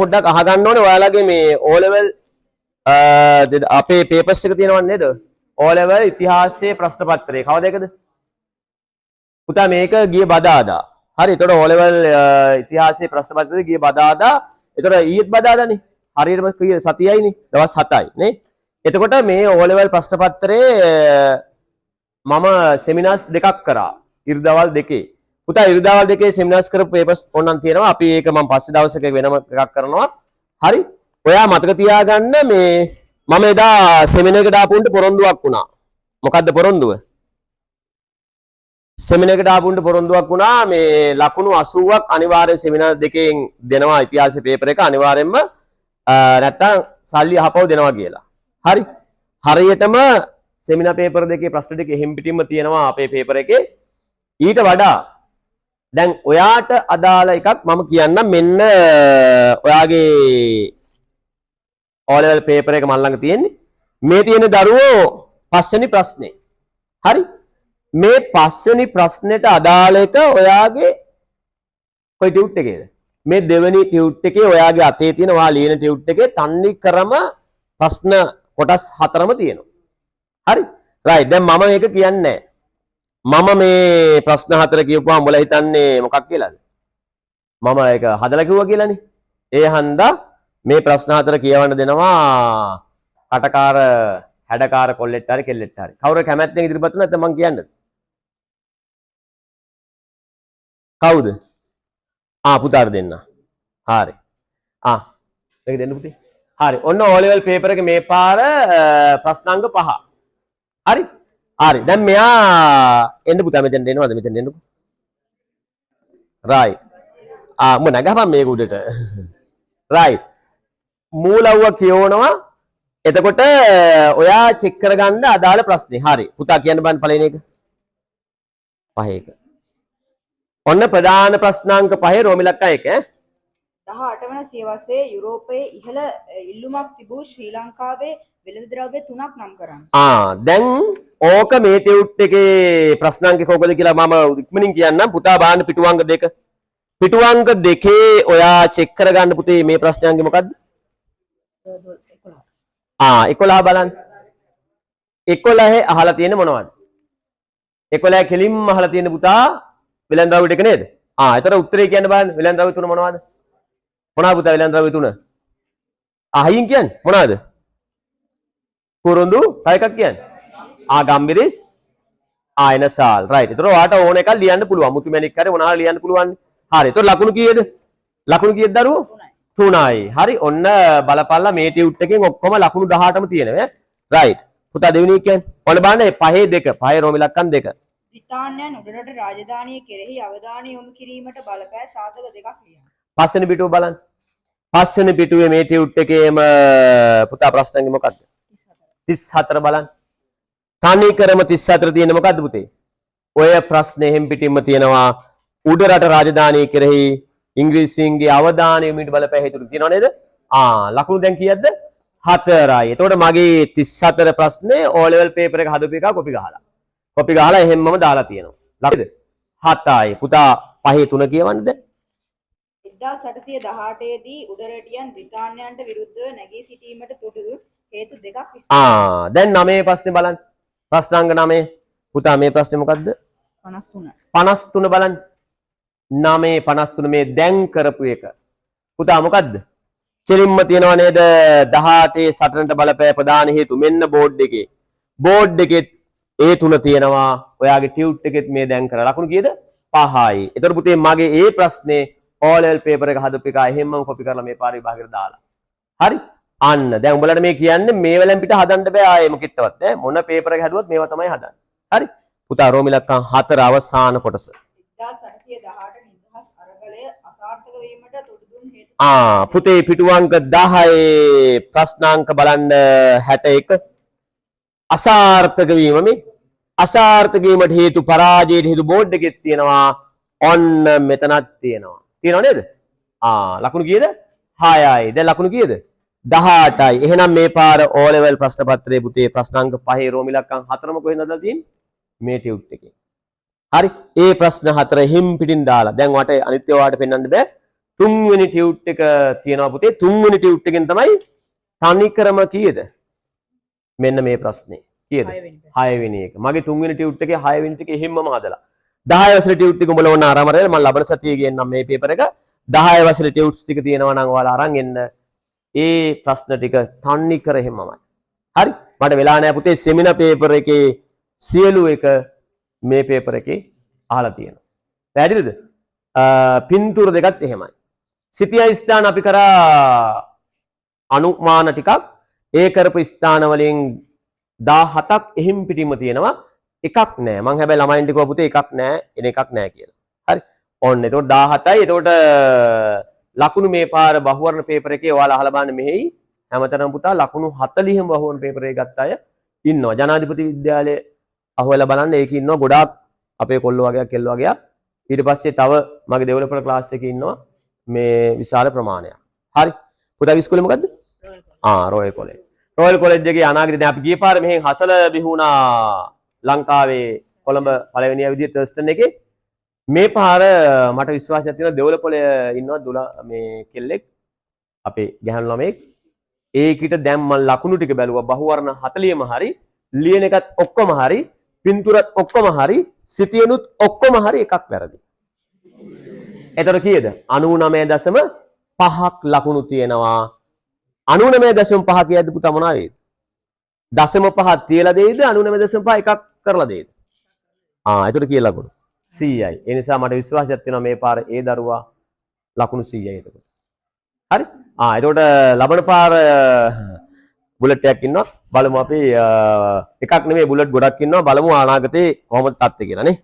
පොඩ්ඩක් අහගන්න ඕනේ ඔයාලගේ මේ O level අපේ papers එක තියෙනව නේද? O level ඉතිහාසයේ ප්‍රශ්න පත්‍රය. කවද එකද? පුතා මේක ගිය බදාදා. හරි. එතකොට O level ඉතිහාසයේ ප්‍රශ්න පත්‍රය ගිය බදාදා. එතකොට ඊයේත් බදාදානේ. හරියටම කීය සතියයිනේ. දවස් 7යි නේ. එතකොට මේ O level ප්‍රශ්න පත්‍රයේ මම සෙමිනාර්ස් දෙකක් කරා. ඉරිදවල් දෙකේ. පුතා ඉරිදවල් දෙකේ සෙමිනාර්ස් කරපු papers ඕනනම් තියෙනවා. අපි ඒක මම පස්සේ දවසක වෙනම එකක් කරනවා. හරි. ඔයා මතක තියාගන්න මේ මම එදා සෙමිනාර් එකට ආපුන්ට පොරොන්දුවක් වුණා. මොකද්ද පොරොන්දුව? සෙමිනාර් එකට ආපුන්ට පොරොන්දුවක් වුණා මේ ලකුණු 80ක් අනිවාර්යෙන් සෙමිනාර් දෙකෙන් දෙනවා ඉතිහාස පේපර් එක අනිවාර්යෙන්ම නැත්තම් සල්ලි අහපව දෙනවා කියලා. හරි. හරියටම සෙමිනාර් පේපර් දෙකේ ප්‍රශ්න ටික එහෙම් පිටින්ම තියෙනවා අපේ පේපර් එකේ. ඊට වඩා දැන් ඔයාට අදාළ එකක් මම කියන්නම් මෙන්න ඔයාගේ O level paper එක මල් ළඟ තියෙන්නේ. මේ තියෙන දරුවෝ පස්වෙනි ප්‍රශ්නේ. හරි. මේ පස්වෙනි ප්‍රශ්නෙට අදාළ එක ඔයාගේ කොයි ටියුට් එකේද? මේ දෙවෙනි ටියුට් එකේ ඔයාගේ අතේ තියෙන ඔයා ලියන ටියුට් එකේ තන්නේ ක්‍රම ප්‍රශ්න කොටස් 4ම තියෙනවා. හරි. රයිට්. දැන් මම මේක කියන්නේ මම මේ ප්‍රශ්න 4 කියපුවාම උඹලා හිතන්නේ මොකක් කියලාද? මම ඒක හදලා කිව්වා කියලානේ. ඒ හන්දා මේ ප්‍රශ්න 4 කියවන්න දෙනවා කටකාර හැඩකාර කොල්ලෙට්ට හරි කෙල්ලෙට්ට හරි. කවුරු කැමැත්තෙන් ඉදිරිපත් වුණා නැත්නම් මං කියන්නද? කවුද? පුතාට දෙන්න. හරි. මේක දෙන්න පුතේ. හරි. ඔන්න O level paper එක මේ පාර ප්‍රශ්නාංග 5. හරි. හරි. දැන් මෙයා එන්න පුතා මෙතෙන් එනවද? මෙතෙන් එන්නකෝ. right. උඹ නගහපන් මේක උඩට. right. මූලව්ව කියවනවා. එතකොට ඔයා චෙක් කරගන්න අදාළ ප්‍රශ්නේ. හරි. පුතා කියන්න බෑ පළවෙනි එක. 5 එක. ඔන්න ප්‍රධාන ප්‍රශ්නාංක 5 රෝමි ලක්කා 1 ඈ. 18 වන සියවසේ යුරෝපයේ ඉහළ ඉල්ලුමක් තිබූ ශ්‍රී ලංකාවේ වෙළඳ ද්‍රව්‍ය 3ක් නම් කරන්න. දැන් ඕක මේ ටියුට් එකේ ප්‍රශ්නාංක කෝකද කියලා මම ඉක්මනින් කියන්නම්. පුතා බලන්න පිටුවංග 2. පිටුවංග 2 ඔයා චෙක් කරගන්න පුතේ මේ ප්‍රශ්නාංගේ මොකද්ද? 11 බලන්න. 11 අහලා තියෙන්නේ මොනවද? 11 කෙලින්ම අහලා තියෙන පුතා වෙළඳ ද්‍රව්‍ය ටික නේද? ඒතර උත්තරේ කියන්න බලන්න වෙළඳ ද්‍රව්‍ය 3 මොනවද? මොනවද පුතා වෙළඳ ද්‍රව්‍ය 3? අහින් කියන්නේ මොනවද? කුරුඳු තව එකක් කියන්නේ. ගම්බිරිස් එනසාල්. රයිට්. ඒතර ඔයාට ඕන එකක් ලියන්න පුළුවන්. මුතුමැණික් හරි මොනවා ලියන්න පුළුවන්. හරි. ඒතර ලකුණු කීයද? ලකුණු කීයද දරුවෝ? 3යි. හරි. ඔන්න බලපල්ලා මේ ටියුට් එකෙන් ඔක්කොම ලකුණු 18ම තියෙනවා. රයිට්. පුතා දෙවෙනි කියන්නේ. ඔන්න බලන්න 5 2. 5 රෝමි ලක්කම් 2. බ්‍රිතාන්‍යයන් උඩරට රාජධානිය කෙරෙහි අවධානය යොමු කිරීමට බලපෑ සාධක දෙකක් ලියන්න. පස්වෙනි පිටුව බලන්න. පස්වෙනි පිටුවේ මේ ටියුට් එකේම පුතා ප්‍රශ්නංගෙ මොකක්ද? 34 බලන්න. තනිකරම 34 තියෙන්නේ මොකද්ද පුතේ? ඔය ප්‍රශ්නේ හැම් පිටින්ම තියෙනවා උඩරට රාජධානිය කෙරෙහි ඉංග්‍රීසීන්ගේ අවධානය යොමුට බලපෑ හේතු තියෙනව නේද? ලකුණු දැන් කීයක්ද? 4යි. එතකොට මගේ 34 ප්‍රශ්නේ O level paper එක හදපු එක කොපි ගහලා. කොපි ගහලා එහෙම්මම දාලා තියෙනවා. ලකුණුද? 7යි. පුතා 5 3 කියවන්නද? 1818 දී උඩරටියන් බ්‍රිතාන්‍යයන්ට විරුද්ධව නැගී සිටීමට තුඩු හේතු දෙකක් විස්තර. දැන් 9 ප්‍රශ්නේ බලන්න. ප්‍රශ්නාංග 9. පුතා මේ ප්‍රශ්නේ මොකද්ද? 53. 53 බලන්න. 9 53 මේ දැන් කරපු එක. පුතා මොකද්ද? කෙලින්ම තියනවා නේද 18 සටනට බලපෑ ප්‍රධාන හේතු මෙන්න බෝඩ් එකේ. බෝඩ් එකේ ඒ තුන තියෙනවා. ඔයාගේ ටියුට් එකෙත් මේ දැන් කරලා ලකුණු කීයද? 5යි. ඒතර පුතේ මගේ ඒ ප්‍රශ්නේ O level paper එක හදපු එක එහෙම්මම කොපි කරලා මේ පාරේ විභාගෙට දාලා. හරි? දැන් උඹලට මේ කියන්නේ මේ වෙලෙන් පිට හදන්න බෑ ආයේ මොකෙටවත් ඈ මොන පේපර් එක හැදුවත් මේවා තමයි හදන්නේ. හරි? පුතා රෝමි ලක්කම් 4 අවසාන කොටස. 1818 නිදහස් අරගලය අසාර්ථක වීමට තුඩු දුන් හේතු. පුතේ පිටුවංක 10 ප්‍රශ්නාංක බලන්න 61 අසාර්ථක වීම මේ අසාර්ථක වීමට හේතු පරාජයට හේතු බෝඩ් එකේ තියෙනවා. ඔන්න මෙතනක් තියෙනවා. තියෙනව නේද? ලකුණු කීයද? 6යි. දැන් ලකුණු කීයද? 18යි. එහෙනම් මේ පාර O level ප්‍රශ්න පත්‍රයේ පුතේ ප්‍රශ්නාංක 5 රෝමි ලක්කම් 4ම කොහෙන්ද දාලා තියෙන්නේ? මේ ටියුට් එකේ. හරි. ඒ ප්‍රශ්න 4 හිම් පිටින් දාලා. දැන් වට අනිත් ඒවාට පෙන්වන්න බෑ. තුන්වෙනි ටියුට් එක තියෙනවා පුතේ. තුන්වෙනි ටියුට් එකෙන් තමයි තනිකරම කීයද? මෙන්න මේ ප්‍රශ්නේ. කීයද? 6 වෙනි එක. මගේ තුන්වෙනි ටියුට් එකේ 6 වෙනි ටික එහෙම්මම හදලා. 10 වසරේ ටියුට් ටික උඹලා ඕන ආරාම අරගෙන මම ලබන සතියේ ගේන්නම් මේ පේපර් එක. 10 වසරේ ටියුට්ස් ටික තියෙනවා නම් ඔයාලා අරන් එන්න. ඒ ප්‍රශ්න ටික තනිකර එහෙම්මමයි. හරි? මට වෙලා නැහැ පුතේ සෙමිනාර් පේපර් එකේ සියලු එක මේ පේපර් එකේ අහලා තියෙනවා. පැහැදිලිද? පින්තූර දෙකත් එහෙමයි. සිටිය ස්ථාන අපි කරා අනුමාන ටිකක්. ඒ කරපු ස්ථාන වලින් 17ක් එහිම් පිටින්ම තියෙනවා. එකක් නෑ. මං හැබැයි ළමයින්ට කිව්වා පුතේ එකක් නෑ, එන එකක් නෑ කියලා. හරි. ඔන්න එතකොට 17යි. එතකොට ලකුණු මේ පාර බහුවර්ණ පේපර් එකේ ඔයාලා අහලා බලන්න මෙහෙයි හැමතැනම පුතා ලකුණු 40ම බහුවර්ණ පේපර් එක ගත්ත අය ඉන්නවා. ජනාධිපති විද්‍යාලයේ අහුවෙලා බලන්න ඒකේ ඉන්නවා ගොඩාක් අපේ කොල්ලෝ වගේක් කෙල්ලෝ වගේක්. ඊට පස්සේ තව මගේ ඩෙවලොපර් ක්ලාස් එකේ ඉන්නවා මේ විශාල ප්‍රමාණයක්. හරි. පුතාගේ ඉස්කෝලේ මොකද්ද? Royal college. රොයල් කොලෙජ් එකේ අනාගතේ දැන් අපි ගිය පාර මෙහෙන් හසල බිහුණා ලංකාවේ කොළඹ පළවෙනියා විදිහට ටර්ස්ටන් එකේ. මේ පාර මට විශ්වාසයක් තියෙනවා දෙවලපොලේ ඉන්නවා දුලා මේ කෙල්ලෙක් අපේ ගැහණු ළමෙක්. ඒකිට දැන් මම ලකුණු ටික බැලුවා බහුවර්ණ 40ම හරි ලියන එකත් ඔක්කොම හරි පින්තූරත් ඔක්කොම හරි සිටියනුත් ඔක්කොම හරි එකක් වැරදි. එතකොට කීයද? 99.5ක් ලකුණු තියෙනවා. 99.5 කියද්දි පුතා මොනවා වේද? 0.5 තියලා දෙයිද 99.5 එකක් කරලා දෙයිද? එතකොට කී ලකුණු? 100යි. ඒ නිසා මට විශ්වාසයක් තියෙනවා මේ පාර ඒ දරුවා ලකුණු 100යි එතකොට. හරි? එතකොට ලබන පාර බුලට් එකක් ඉන්නවා. බලමු අපි එකක් නෙමෙයි බුලට් ගොඩක් ඉන්නවා. බලමු අනාගතේ කොහොමද තත්ත්වය කියලා නේ.